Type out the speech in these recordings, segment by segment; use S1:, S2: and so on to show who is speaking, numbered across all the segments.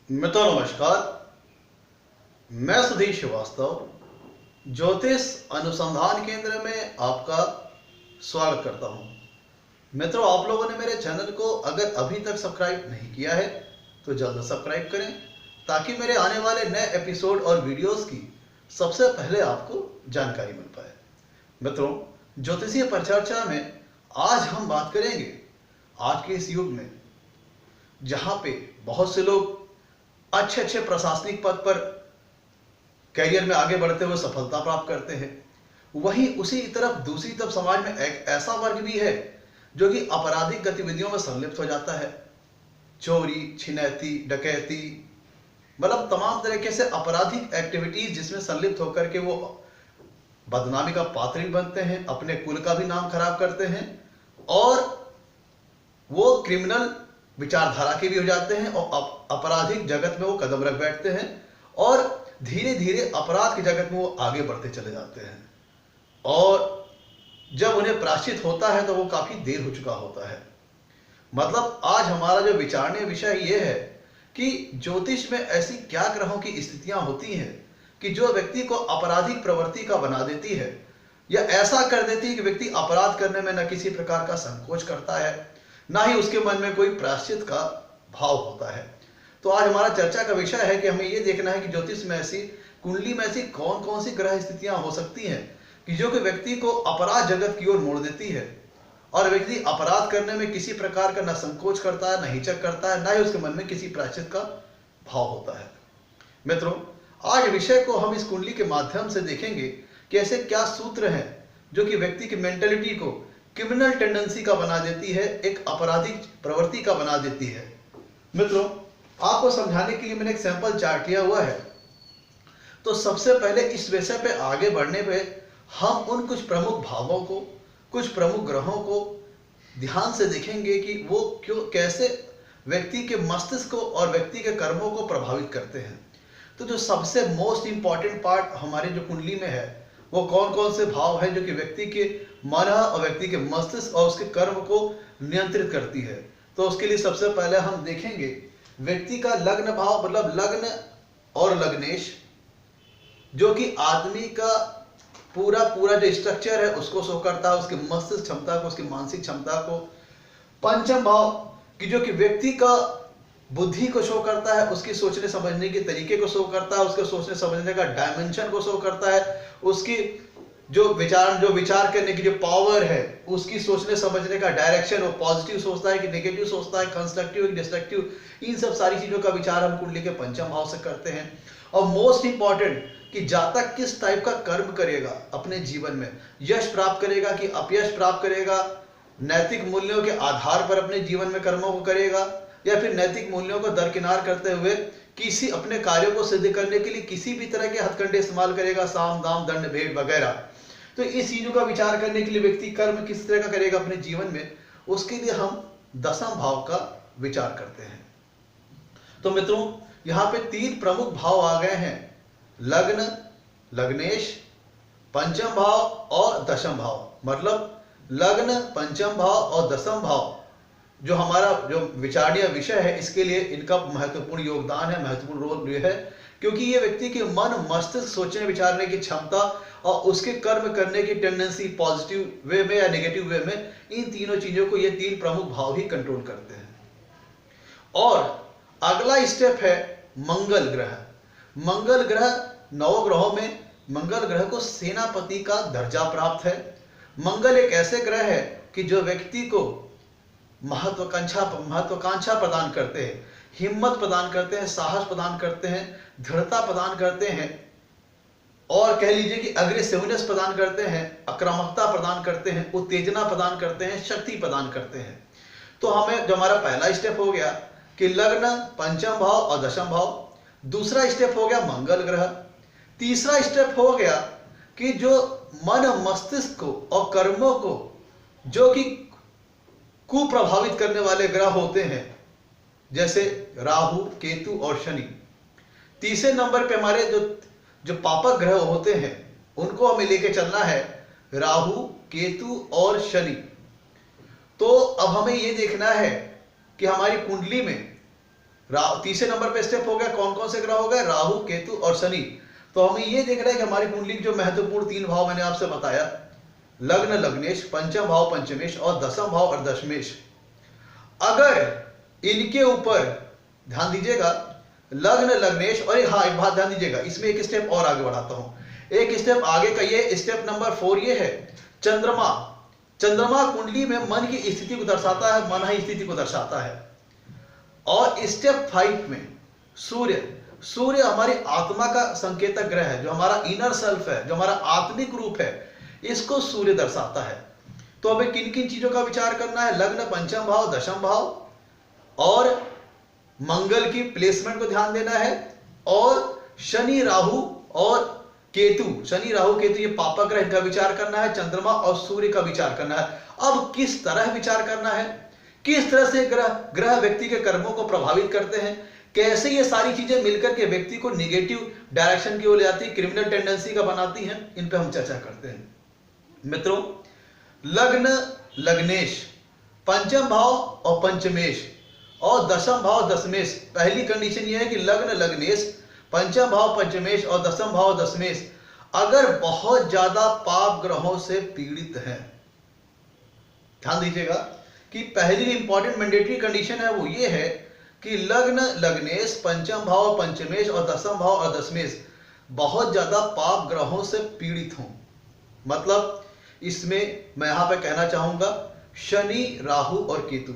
S1: मित्रों नमस्कार। मैं सुधीर श्रीवास्तव ज्योतिष अनुसंधान केंद्र में आपका स्वागत करता हूं। मित्रों, आप लोगों ने मेरे चैनल को अगर अभी तक सब्सक्राइब नहीं किया है तो जल्द सब्सक्राइब करें ताकि मेरे आने वाले नए एपिसोड और वीडियोस की सबसे पहले आपको जानकारी मिल पाए। मित्रों, ज्योतिषीय परिचर्चा में आज हम बात करेंगे आज के इस युग में जहां पे बहुत से लोग अच्छे अच्छे प्रशासनिक पद पर कैरियर में आगे बढ़ते हुए सफलता प्राप्त करते हैं, वहीं उसी तरफ दूसरी तरफ समाज में एक ऐसा वर्ग भी है जो कि आपराधिक गतिविधियों में संलिप्त हो जाता है। चोरी, छिनैती, डकैती, मतलब तमाम तरीके से आपराधिक एक्टिविटीज जिसमें संलिप्त होकर के वो बदनामी का पात्र भी बनते हैं, अपने कुल का भी नाम खराब करते हैं और वो क्रिमिनल विचारधारा के भी हो जाते हैं और आपराधिक जगत में वो कदम रख बैठते हैं और धीरे धीरे अपराध की जगत में वो आगे बढ़ते चले जाते हैं और जब उन्हें प्रायश्चित होता है तो वो काफी देर हो चुका होता है। मतलब आज हमारा जो विचारणीय विषय ये है कि ज्योतिष में ऐसी क्या ग्रहों की स्थितियां होती हैं कि जो व्यक्ति को आपराधिक प्रवृत्ति का बना देती है या ऐसा कर देती है कि व्यक्ति अपराध करने में न किसी प्रकार का संकोच करता है, ना ही उसके मन में कोई प्रायश्चित का भाव होता है। तो आज हमारा चर्चा का विषय है कि हमें यह देखना है कि ज्योतिष में ऐसी कुंडली में ऐसी कौन कौन सी ग्रह स्थितियां हो सकती हैं कि जो कि व्यक्ति को अपराध जगत की ओर मोड़ देती है और व्यक्ति अपराध करने में किसी प्रकार का न संकोच करता है, न हिचक करता है, ना ही उसके मन में किसी प्रायश्चित का भाव होता है। मित्रों, आज विषय को हम इस कुंडली के माध्यम से देखेंगे कि ऐसे क्या सूत्र हैं जो कि व्यक्ति की मेंटेलिटी को क्रिमिनल टेंडेंसी का बना देती है, एक आपराधिक प्रवृत्ति का बना देती है। मित्रों, आपको समझाने के लिए मैंने एक सैंपल चार्ट लिया हुआ है। तो सबसे पहले इस विषय पे आगे बढ़ने पे हम उन कुछ प्रमुख भावों को, कुछ प्रमुख ग्रहों को ध्यान से देखेंगे कि वो क्यों कैसे व्यक्ति के मस्तिष्क को और व्यक्ति के कर्मों को प्रभावित करते हैं। तो जो सबसे मोस्ट इंपॉर्टेंट पार्ट हमारी जो कुंडली में है वो कौन कौन से भाव है जो कि व्यक्ति के मन और व्यक्ति के मस्तिष्क और उसके कर्म को नियंत्रित करती है। तो उसके लिए सबसे पहले हम देखेंगे व्यक्ति का लग्न भाव, मतलब लग्न और लग्नेश, जो कि आदमी का पूरा पूरा जो स्ट्रक्चर है उसको शो करता है, उसके मस्तिष्क क्षमता को, उसकी मानसिक क्षमता को। पंचम भाव कि जो कि व्यक्ति का बुद्धि को शो करता है, उसकी सोचने समझने के तरीके को शो करता है, उसके सोचने समझने का डायमेंशन को शो करता है, उसकी जो विचार करने की जो पावर है, उसकी सोचने समझने का डायरेक्शन, वो पॉजिटिव सोचता है कि नेगेटिव सोचता है, कंस्ट्रक्टिव कि डिस्ट्रक्टिव, इन सब सारी चीजों का विचार हम कुंडली के पंचम भाव से करते हैं। और मोस्ट इंपॉर्टेंट कि जातक किस टाइप का कर्म करेगा अपने जीवन में, यश प्राप्त करेगा कि अपयश प्राप्त करेगा, नैतिक मूल्यों के आधार पर अपने जीवन में कर्मों को करेगा या फिर नैतिक मूल्यों को दरकिनार करते हुए किसी अपने कार्यों को सिद्ध करने के लिए किसी भी तरह के हथकंडे इस्तेमाल करेगा, साम दाम दंड भेद वगैरह। तो इस चीजों का विचार करने के लिए व्यक्ति कर्म किस तरह का करेगा अपने जीवन में, उसके लिए हम दशम भाव का विचार करते हैं। तो मित्रों, यहाँ पे तीन प्रमुख भाव आ गए हैं, लग्न, लग्नेश, पंचम भाव और दशम भाव। मतलब लग्न, पंचम भाव और दशम भाव जो हमारा जो विचारणीय विषय है, इसके लिए इनका महत्वपूर्ण योगदान है, महत्वपूर्ण रोल है, क्योंकि ये व्यक्ति के मन, मस्तिष्क, सोचने विचारने की क्षमता और उसके कर्म करने की टेंडेंसी पॉजिटिव वे में या नेगेटिव वे में, इन तीनों चीजों को ये तीन प्रमुख भाव ही कंट्रोल करते हैं। और अगला स्टेप है मंगल ग्रह। मंगल ग्रह, नौ ग्रहों में मंगल ग्रह को सेनापति का दर्जा प्राप्त है। मंगल एक ऐसे ग्रह है कि जो व्यक्ति को महत्वाकांक्षा प्रदान करते हैं, हिम्मत प्रदान करते हैं, साहस प्रदान करते हैं, दृढ़ता प्रदान करते हैं और कह लीजिए कि अग्रेसिवनेस प्रदान करते हैं, आक्रामकता प्रदान करते हैं, उत्तेजना प्रदान करते हैं, शक्ति प्रदान करते हैं। तो हमें जो हमारा पहला स्टेप हो गया कि लग्न, पंचम भाव और दशम भाव। दूसरा स्टेप हो गया मंगल ग्रह। तीसरा स्टेप हो गया कि जो मन, मस्तिष्क को और कर्मों को जो कि कुप्रभावित करने वाले ग्रह होते हैं, जैसे राहु, केतु और शनि। तीसरे नंबर पे हमारे जो पापक ग्रह होते हैं उनको हमें लेके चलना है, राहु, केतु और शनि। तो अब हमें यह देखना है कि हमारी कुंडली में तीसरे नंबर पे स्टेप हो गया, कौन कौन से ग्रह हो गए, राहु, केतु और शनि। तो हमें ये देख रहे हैं कि हमारी कुंडली के जो महत्वपूर्ण 3 भाव मैंने आपसे बताया, लग्न लग्नेश, पंचम भाव पंचमेश और दसम भाव और दशमेश, अगर इनके ऊपर ध्यान दीजिएगा, लग्न लग्नेश, और हाँ एक बात ध्यान दीजिएगा, इसमें एक स्टेप और आगे बढ़ाता हूं, एक स्टेप आगे का ये स्टेप नंबर 4 ये है, चंद्रमा। चंद्रमा कुंडली में मन की स्थिति को दर्शाता है, मन ही स्थिति को दर्शाता है। और स्टेप 5 में सूर्य। सूर्य हमारी आत्मा का संकेतक ग्रह है, जो हमारा इनर सेल्फ है, जो हमारा आत्मिक रूप है, इसको सूर्य दर्शाता है। तो हमें किन किन चीजों का विचार करना है, लग्न, पंचम भाव, दशम भाव और मंगल की प्लेसमेंट को ध्यान देना है, और शनि राहु और केतु, शनि राहु केतु ये पापा ग्रह, इनका विचार करना है, चंद्रमा और सूर्य का विचार करना है। अब किस तरह विचार करना है, किस तरह से ग्रह व्यक्ति के कर्मों को प्रभावित करते हैं, कैसे ये सारी चीजें मिलकर के व्यक्ति को निगेटिव डायरेक्शन की ओर ले जाती है, क्रिमिनल टेंडेंसी का बनाती हैं, इन पे हम चर्चा करते हैं। मित्रों, लग्न लग्नेश, पंचम भाव और पंचमेश और दशम भाव दशमेश, पहली कंडीशन यह है कि लग्न लग्नेश, पंचम भाव पंचमेश और दशम भाव दशमेश अगर बहुत ज्यादा पाप ग्रहों से पीड़ित हैं, ध्यान दीजिएगा कि पहली इंपॉर्टेंट मैंडेटरी कंडीशन है वो ये है कि लग्न लग्नेश, पंचम भाव पंचमेश और दशम भाव और दशमेश बहुत ज्यादा पाप ग्रहों से पीड़ित हों। मतलब इसमें मैं यहां पे कहना चाहूंगा शनि राहु और केतु,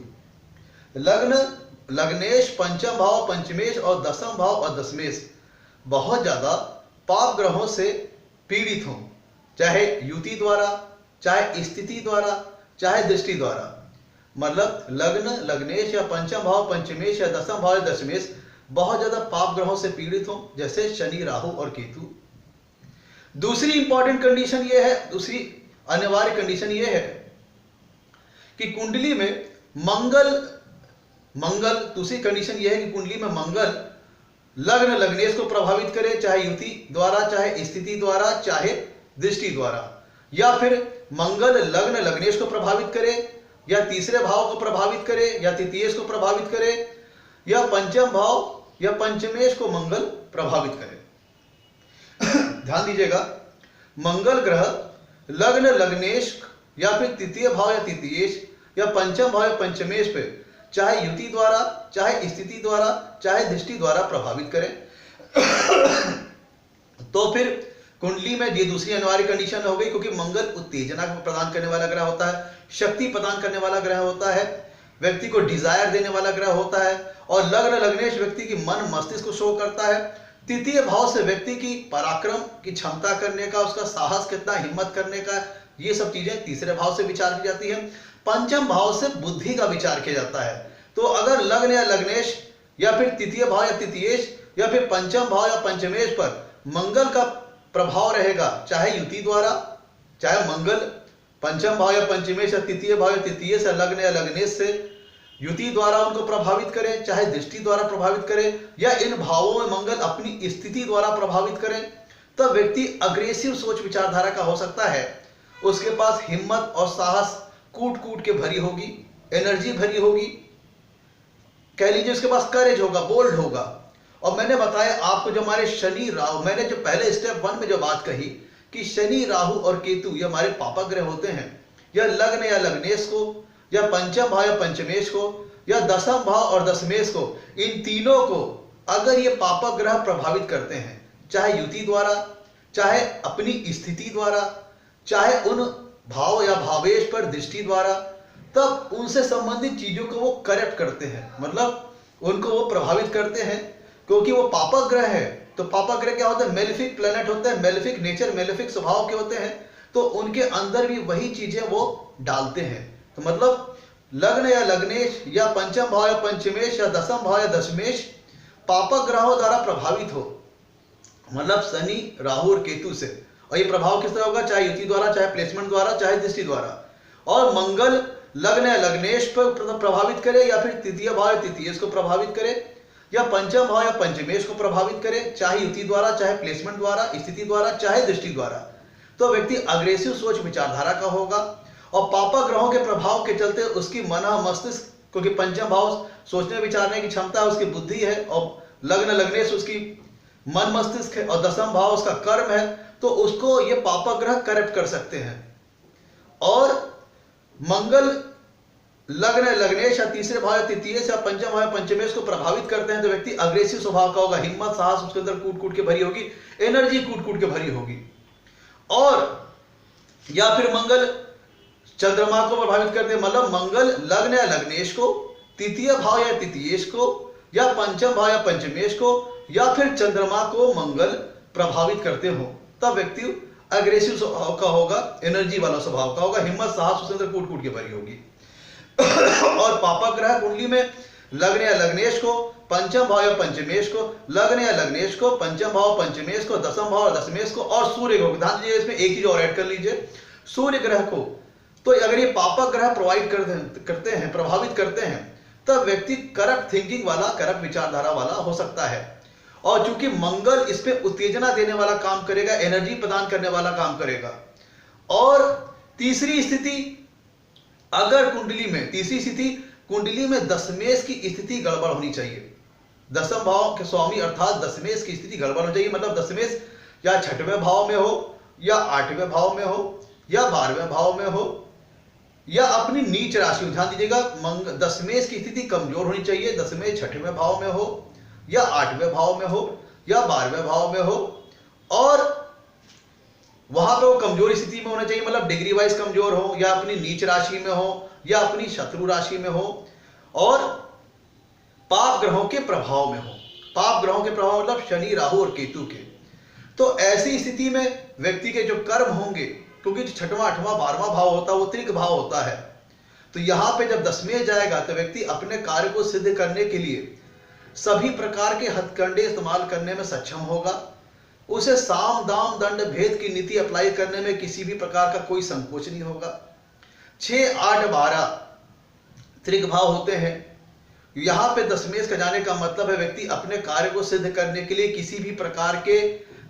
S1: लग्न लग्नेश, पंचम भाव पंचमेश और दशम भाव और दशमेश बहुत ज्यादा पाप ग्रहों से पीड़ित हों, चाहे युति द्वारा, चाहे स्थिति द्वारा, चाहे दृष्टि द्वारा। मतलब लग्न लग्नेश या पंचम भाव पंचमेश या दशम भाव या दशमेश बहुत ज्यादा पाप ग्रहों से पीड़ित हों, जैसे शनि राहु और केतु। दूसरी इंपॉर्टेंट कंडीशन यह है, दूसरी अनिवार्य कंडीशन यह है कि कुंडली में मंगल दूसरी कंडीशन यह है कि कुंडली में मंगल लग्न लग्नेश को प्रभावित करे, चाहे युति द्वारा, चाहे स्थिति द्वारा, चाहे दृष्टि द्वारा, या फिर मंगल लग्न लग्नेश को प्रभावित करे, या तीसरे भाव को प्रभावित करे, या तृतीयेश को प्रभावित करे, या पंचम भाव या पंचमेश को मंगल प्रभावित करे। ध्यान दीजिएगा, मंगल ग्रह लग्न लग्नेश या फिर तृतीय भाव या तृतीयेश या पंचम भाव या पंचमेश पे चाहे युति द्वारा, चाहे स्थिति द्वारा, चाहे दृष्टि द्वारा प्रभावित करे, तो फिर कुंडली में ये दूसरी अनिवार्य कंडीशन हो गई, क्योंकि मंगल उत्तेजना प्रदान करने वाला ग्रह होता है, शक्ति प्रदान करने वाला ग्रह होता है, व्यक्ति को डिजायर देने वाला ग्रह होता है, और लग्न लग्नेश व्यक्ति की मन मस्तिष्क को शो करता है। तृतीय भाव से व्यक्ति की पराक्रम की क्षमता करने का, उसका साहस कितना, हिम्मत करने का, ये सब चीजें तीसरे भाव से विचार की जाती है। पंचम भाव से बुद्धि का विचार किया जाता है। तो अगर लग्न या लग्नेश या फिर तृतीय भाव या तृतीयेश या फिर पंचम भाव या पंचमेश पर मंगल का प्रभाव रहेगा, चाहे युति द्वारा, चाहे मंगल पंचम भाव या पंचमेश या तृतीय भाव या तृतीयेश या लग्न या लग्नेश से युति द्वारा उनको प्रभावित करें, चाहे दृष्टि द्वारा प्रभावित करें, या इन भावों में मंगल अपनी स्थिति द्वारा प्रभावित करें, तब व्यक्ति अग्रेसिव सोच विचारधारा का हो सकता है। उसके पास हिम्मत और साहस कूट कूट के भरी होगी, एनर्जी भरी होगी, कह लीजिए उसके पास करेज होगा, बोल्ड होगा। और मैंने बताया आपको, जो हमारे शनि राहु, मैंने जो पहले स्टेप 1 में जो बात कही कि शनि राहु और केतु ये हमारे पापा ग्रह होते हैं, या लग्न या लग्नेश को, या पंचम भाव या पंचमेश को, या दशम भाव और दशमेश को, इन तीनों को अगर ये पापक ग्रह प्रभावित करते हैं, चाहे युति द्वारा, चाहे अपनी स्थिति द्वारा, चाहे उन भाव या भावेश पर दृष्टि द्वारा, तब उनसे संबंधित चीजों को वो करेक्ट करते हैं, मतलब उनको वो प्रभावित करते हैं, क्योंकि वो पापक ग्रह है। तो पापक ग्रह क्या होता है, मेलेफिक प्लेनेट होते हैं, मेलेफिक नेचर, मेलेफिक स्वभाव के होते हैं, तो उनके अंदर भी वही चीजें वो डालते हैं। तो मतलब लग्न या लग्नेश या पंचम भाव या पंचमेश या दशम भाव या दशमेश पापक ग्रहों द्वारा प्रभावित हो, मतलब शनि राहु और केतु से, और ये प्रभाव किस तरह होगा, चाहे युति द्वारा, चाहे प्लेसमेंट द्वारा, चाहे दृष्टि द्वारा। और मंगल लग्न या लग्नेश पर प्रभावित करे, या फिर तृतीय भाव या तृतीयेश को प्रभावित करे, या पंचम भाव या पंचमेश को प्रभावित करे, चाहे युति द्वारा, चाहे प्लेसमेंट द्वारा, स्थिति द्वारा, चाहे दृष्टि द्वारा, तो व्यक्ति अग्रेसिव सोच विचारधारा का होगा। और पापा ग्रहों के प्रभाव के चलते उसकी मन मस्तिष्क क्योंकि पंचम भाव सोचने विचारने की क्षमता है, उसकी बुद्धि है, और लग्न लगने से उसकी मन मस्तिष्क है, और दसम भाव उसका कर्म है, तो उसको ये पापक ग्रह करप्ट कर सकते हैं। और मंगल लग्न लग्नेश या तीसरे भाव या तृतीय या पंचम भाव या पंचमेश को प्रभावित करते हैं, तो व्यक्ति अग्रेसिव स्वभाव का होगा, हिम्मत साहस उसके अंदर कूट कूट के भरी होगी, एनर्जी कूट कूट के भरी होगी। और या फिर मंगल चंद्रमा को प्रभावित करते हैं, मतलब मंगल लग्न या लग्नेश को, तृतीय भाव या तृतीयेश को, या पंचम भाव या पंचमेश को, या फिर चंद्रमा को मंगल प्रभावित करते हो, तब व्यक्ति अग्रेसिव स्वभाव का होगा, एनर्जी वाला स्वभाव का होगा, हिम्मत साहस उसके अंदर कूट कूट के भरी होगी। और पापक ग्रह कुंडली में लग्न या लग्नेश को, पंचम भाव या पंचमेश को, लग्न या लग्नेश को, पंचम भाव पंचमेश को, दसम भाव और दशमेश को, और सूर्य को, ध्यान दीजिए इसमें एक चीज और ऐड कर लीजिए, सूर्य ग्रह को। तो अगर ये पापक ग्रह प्रोवाइड करते हैं, प्रभावित करते हैं, तब व्यक्ति करप्ट थिंकिंग वाला, करप्ट विचारधारा वाला हो सकता है। और चूंकि मंगल इस पे उत्तेजना देने वाला काम करेगा, एनर्जी प्रदान करने वाला काम करेगा। और तीसरी स्थिति, अगर कुंडली में, तीसरी स्थिति कुंडली में दशमेश की स्थिति गड़बड़ होनी चाहिए। दसम भाव के स्वामी अर्थात दशमेश की स्थिति गड़बड़ होनी चाहिए, मतलब दशमेश या छठवें भाव में हो, या आठवें भाव में हो, या 12वें भाव में हो, या अपनी नीच राशि, ध्यान दीजिएगा, दशमेश की स्थिति कमजोर होनी चाहिए, दशमेश छठवें भाव में हो, या 8वें भाव में हो, या 12वें भाव में हो, और वहां पे वो कमजोर स्थिति में होना चाहिए, मतलब डिग्री वाइज कमजोर हो, या अपनी नीच राशि में हो, या अपनी शत्रु राशि में हो, और पाप ग्रहों के प्रभाव में हो। पाप ग्रहों के प्रभाव मतलब शनि, राहु और केतु के। तो ऐसी स्थिति में व्यक्ति के जो कर्म होंगे, क्योंकि छठवां, आठवां, 12वां भाव होता है वो त्रिक भाव होता है, तो यहां पे जब दशमेश जाएगा तो व्यक्ति अपने कार्य को सिद्ध करने के लिए सभी प्रकार के हथकंडे इस्तेमाल करने में सक्षम होगा। उसे साम दाम दंड भेद की नीति अप्लाई करने में किसी भी प्रकार का कोई संकोच नहीं होगा। 6, 8, 12 त्रिक भाव होते हैं। यहां पे दशमेश का जाने का मतलब है व्यक्ति अपने कार्य को सिद्ध करने के लिए किसी भी प्रकार के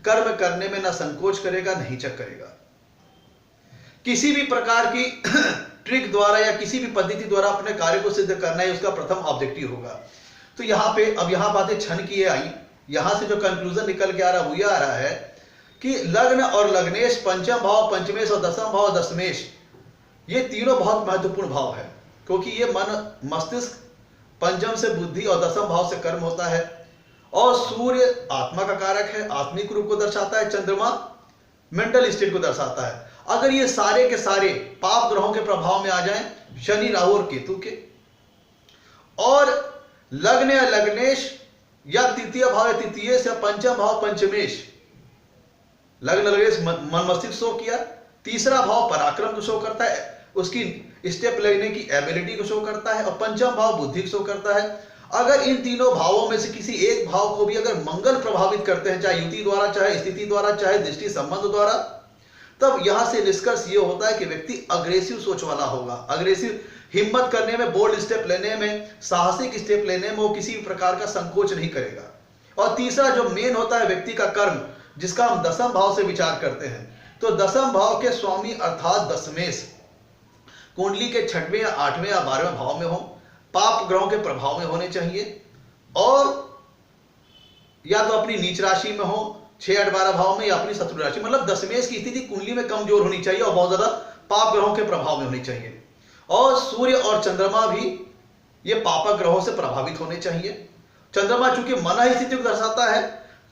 S1: कर्म करने में ना संकोच करेगा, न हिचक करेगा। किसी भी प्रकार की ट्रिक द्वारा या किसी भी पद्धति द्वारा अपने कार्य को सिद्ध करना ही उसका प्रथम ऑब्जेक्टिव होगा। तो यहाँ पे अब यहाँ बातें क्षण की आई, यहां से जो कंक्लूजन निकल के आ रहा है वो आ रहा है कि लग्न और लग्नेश, पंचम भाव पंचमेश और दसम भाव दशमेश, ये तीनों बहुत महत्वपूर्ण भाव है, क्योंकि ये मन मस्तिष्क, पंचम से बुद्धि और दसम भाव से कर्म होता है। और सूर्य आत्मा का कारक है, आत्मिक रूप को दर्शाता है, चंद्रमा मेंटल स्टेट को दर्शाता है। अगर ये सारे के सारे पाप ग्रहों के प्रभाव में आ जाएं, शनि, राहु और केतु के, और लग्न या लग्नेश या तृतीय भाव या तृतीयेश या पंचम भाव पंचमेश, लग्न लग्नेश मन मस्तिष्क शो किया, तीसरा भाव पराक्रम को शो करता है, उसकी स्टेप लेने की एबिलिटी को शो करता है, और पंचम भाव बुद्धि को शो करता है। अगर इन तीनों भावों में से किसी एक भाव को भी अगर मंगल प्रभावित करते हैं, चाहे युति द्वारा, चाहे स्थिति द्वारा, चाहे दृष्टि संबंध द्वारा, तब यहां से निष्कर्ष ये होता है कि व्यक्ति अग्रेसिव सोच वाला होगा। अग्रेसिव, हिम्मत करने में, बोल्ड स्टेप लेने में, साहसिक स्टेप लेने में वो किसी भी प्रकार का संकोच नहीं करेगा। और तीसरा जो मेन होता है व्यक्ति का कर्म, जिसका हम दसम भाव से विचार करते हैं, तो दसम भाव के स्वामी अर्थात दशमेश कुंडली के 6वें या 8वें या 12वें भाव में हो, पाप ग्रहों के प्रभाव में होने चाहिए, और या तो अपनी नीच राशि में हो 6, 8, 12 भाव में, या अपनी शत्रु राशि, मतलब दशमेश की स्थिति कुंडली में कमजोर होनी चाहिए और बहुत ज्यादा पाप ग्रहों के प्रभाव में होनी चाहिए। और सूर्य और चंद्रमा भी ये पापक ग्रहों से प्रभावित होने चाहिए। चंद्रमा चूंकि मन स्थिति को दर्शाता है,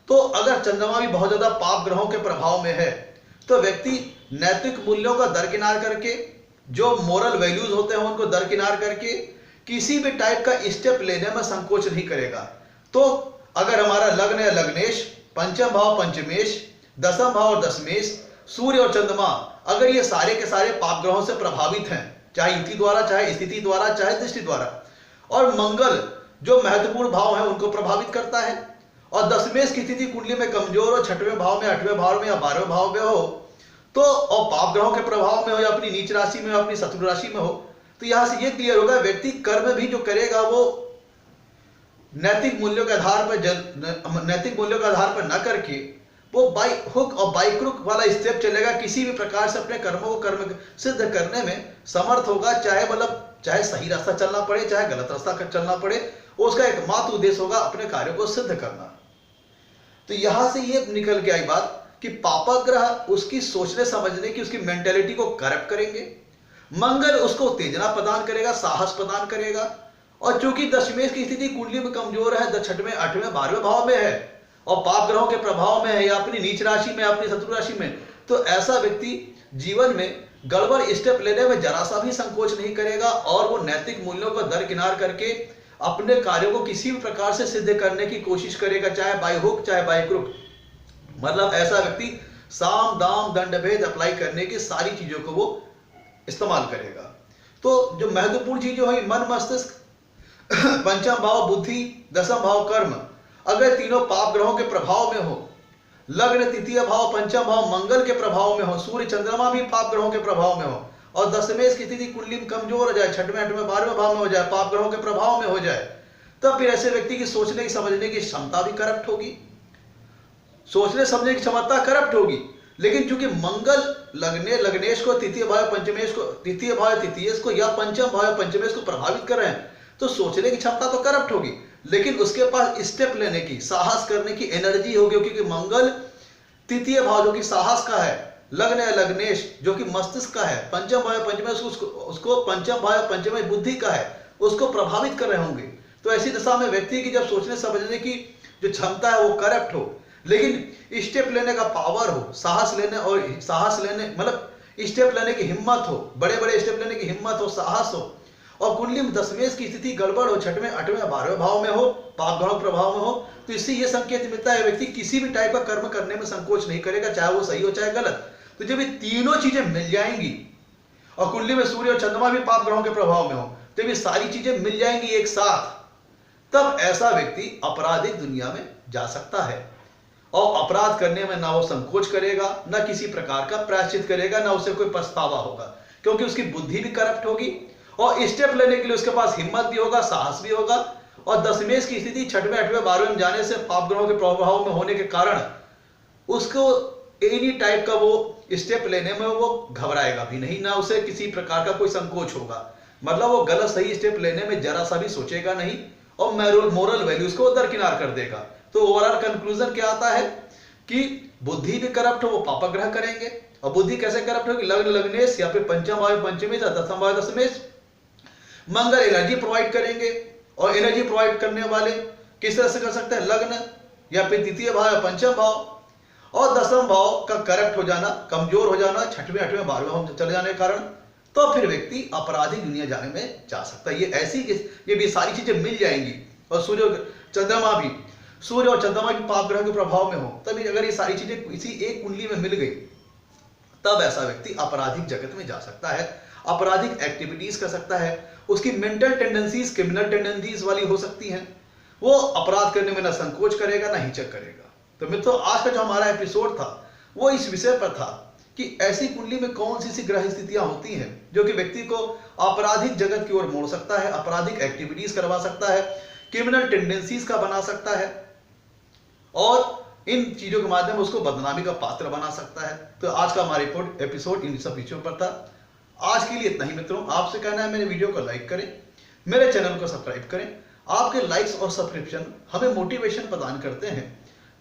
S1: तो अगर चंद्रमा भी बहुत ज्यादा पाप ग्रहों के प्रभाव में है, तो व्यक्ति नैतिक मूल्यों का दरकिनार करके, जो मोरल वैल्यूज होते हैं उनको दरकिनार करके किसी भी टाइप का स्टेप लेने में संकोच नहीं करेगा। तो अगर हमारा लग्न या लग्नेश, पंचम भाव पंचमेश, दसम भाव और दशमेश, सूर्य और चंद्रमा, अगर ये सारे के सारे पाप ग्रहों से प्रभावित हैं, चाहे युति द्वारा, चाहे स्थिति द्वारा, चाहे दृष्टि द्वारा, और मंगल जो महत्वपूर्ण भाव है उनको प्रभावित करता है, और दशमेश की स्थिति कुंडली में कमजोर हो, 6वें भाव में, 8वें भाव में या 12वें भाव में हो, तो और पाप ग्रहों के प्रभाव में हो, या अपनी नीच राशि में हो, अपनी शत्रु राशि में हो, तो यहां से ये क्लियर होगा व्यक्ति कर्म भी जो करेगा वो नैतिक मूल्यों के आधार पर न करके वो बाई हुक और बाई क्रुक वाला स्टेप चलेगा। किसी भी प्रकार से अपने कर्मों को कर्म सिद्ध करने में समर्थ होगा, चाहे मतलब चाहे सही रास्ता चलना पड़े चाहे गलत रास्ता चलना पड़े, उसका एकमात्र उद्देश्य होगा अपने कार्यों को सिद्ध करना। तो यहां से ये निकल के आई बात कि पापग्रह उसकी सोचने समझने की, उसकी मेंटेलिटी को करप्ट करेंगे। मंगल उसको उत्तेजना प्रदान करेगा, साहस प्रदान करेगा। और चूंकि दशमेश की स्थिति कुंडली में कमजोर है, छठवें, आठवें, 12वें भाव में है और पाप ग्रहों के प्रभाव में है या अपनी नीच राशि में, अपनी शत्रु राशि में, तो ऐसा व्यक्ति जीवन में गड़बड़ स्टेप लेने में जरा सा भी संकोच नहीं करेगा और वो नैतिक मूल्यों को दरकिनार करके अपने कार्यों को किसी भी प्रकार से सिद्ध करने की कोशिश करेगा, चाहे बाय हुक चाहे बाय क्रुक। मतलब ऐसा व्यक्ति साम दाम दंड भेद अप्लाई करने की सारी चीजों को वो इस्तेमाल करेगा। तो जो महत्वपूर्ण चीजें हुई, मन मस्तिष्क, पंचम भाव बुद्धि, दसम भाव कर्म, अगर तीनों पाप ग्रहों के प्रभाव में हो, लग्न तृतीय भाव पंचम भाव मंगल के प्रभाव में हो, सूर्य चंद्रमा भी पाप ग्रहों के प्रभाव में हो और दशमेश की स्थिति कुंडली में कमजोर हो जाए, छठवें, आठवें, 12वें भाव में हो जाए, पाप ग्रहों के प्रभाव में हो जाए, तब फिर ऐसे व्यक्ति की सोचने की समझने की क्षमता भी करप्ट होगी, सोचने समझने की क्षमता करप्ट होगी। लेकिन चूंकि मंगल लग्नेश को, तृतीय भाव पंचमेश को, तृतीय भाव तृतीयेश को या पंचम भाव पंचमेश को प्रभावित कर रहे हैं, तो सोचने की क्षमता तो करप्ट होगी, लेकिन उसके पास स्टेप लेने की, साहस करने की एनर्जी होगी, क्योंकि मंगल तृतीय भाव जो कि साहस का है, लग्न है लग्नेश जो कि मस्तिष्क का है, पंचम भाव पंचमेश उसको पंचम भाव पंचमेश बुद्धि का है, उसको प्रभावित कर रहे होंगे। तो ऐसी दशा में व्यक्ति की जब सोचने समझने की जो क्षमता है वो करप्ट हो, लेकिन स्टेप लेने का पावर हो, साहस लेने मतलब स्टेप लेने की हिम्मत हो, बड़े बड़े स्टेप लेने की हिम्मत हो, साहस हो, और कुंडली में दशमेश की स्थिति गड़बड़ हो, छठवें, आठवें, 12वें भाव में हो, पाप ग्रह प्रभाव में हो, तो इससे यह संकेत मिलता है व्यक्ति किसी भी टाइप का कर्म करने में संकोच नहीं करेगा, चाहे वो सही हो चाहे गलत। तो जब ये तीनों चीजें मिल जाएंगी और कुंडली में सूर्य और चंद्रमा भी पाप ग्रहों के प्रभाव में हो, तो ये सारी चीजें मिल जाएंगी एक साथ, तब ऐसा व्यक्ति आपराधिक दुनिया में जा सकता है और अपराध करने में ना वो संकोच करेगा, ना किसी प्रकार का प्रायश्चित करेगा, ना उसे कोई पछतावा होगा, क्योंकि उसकी बुद्धि भी करप्ट होगी और स्टेप लेने के लिए उसके पास हिम्मत भी होगा, साहस भी होगा। और दशमेश की स्थिति छठवें, आठवें, 12वें में जाने से पाप ग्रहों के प्रभाव में होने के कारण उसको एनी टाइप का वो स्टेप लेने में वो घबराएगा भी नहीं, ना उसे किसी प्रकार का कोई संकोच होगा। मतलब वो गलत सही स्टेप लेने में जरा सा भी सोचेगा नहीं और मोरल वैल्यूज को दरकिनार कर देगा। तो ओवरऑल कंक्लूजन क्या आता है कि बुद्धि भी करप्ट हो, वो पापग्रह करेंगे। और बुद्धि कैसे करप्ट होगी? लग्न लग्नेश या फिर पंचम भाव पंचमेश या दसम भाव दशमेश। मंगल एनर्जी प्रोवाइड करेंगे और एनर्जी प्रोवाइड करने वाले किस तरह से कर सकते हैं? लग्न या फिर तृतीय भाव या पंचम भाव। और दसम भाव का करप्ट हो जाना, कमजोर हो जाना, छठवें, आठवें, 12वें भाव में चले जाने के कारण, तो फिर व्यक्ति आपराधिक दुनिया जाने में जा सकता है। ये भी सारी चीजें मिल जाएंगी। और सूर्य और चंद्रमा भी पाप ग्रह के प्रभाव में हो, तभी अगर ये सारी चीजें इसी एक कुंडली में मिल गई, तब ऐसा व्यक्ति आपराधिक जगत में जा सकता है, आपराधिक एक्टिविटीज कर सकता है। उसकी मेंटल टेंडेंसीज क्रिमिनल टेंडेंसीज वाली हो सकती हैं। वो अपराध करने में ना संकोच करेगा ना हिचक करेगा। तो मित्रों, आज का जो हमारा एपिसोड था वो इस विषय पर था कि ऐसी कुंडली में कौन सी ग्रह स्थितियां होती हैं जो कि व्यक्ति को आपराधिक जगत की ओर मोड़ सकता है, आपराधिक एक्टिविटीज करवा सकता है, क्रिमिनल टेंडेंसीज का बना सकता है और इन चीजों के माध्यम से उसको बदनामी का पात्र बना सकता है। तो आज का हमारा एपिसोड इन सब विषयों पर था। आज के लिए इतना ही मित्रों। आपसे कहना है मेरे वीडियो को लाइक करें, मेरे चैनल को सब्सक्राइब करें। आपके लाइक्स और सब्सक्रिप्शन हमें मोटिवेशन प्रदान करते हैं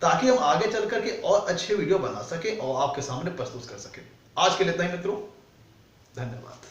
S1: ताकि हम आगे चल करके और अच्छे वीडियो बना सके और आपके सामने प्रस्तुत कर सके। आज के लिए इतना ही मित्रों, धन्यवाद।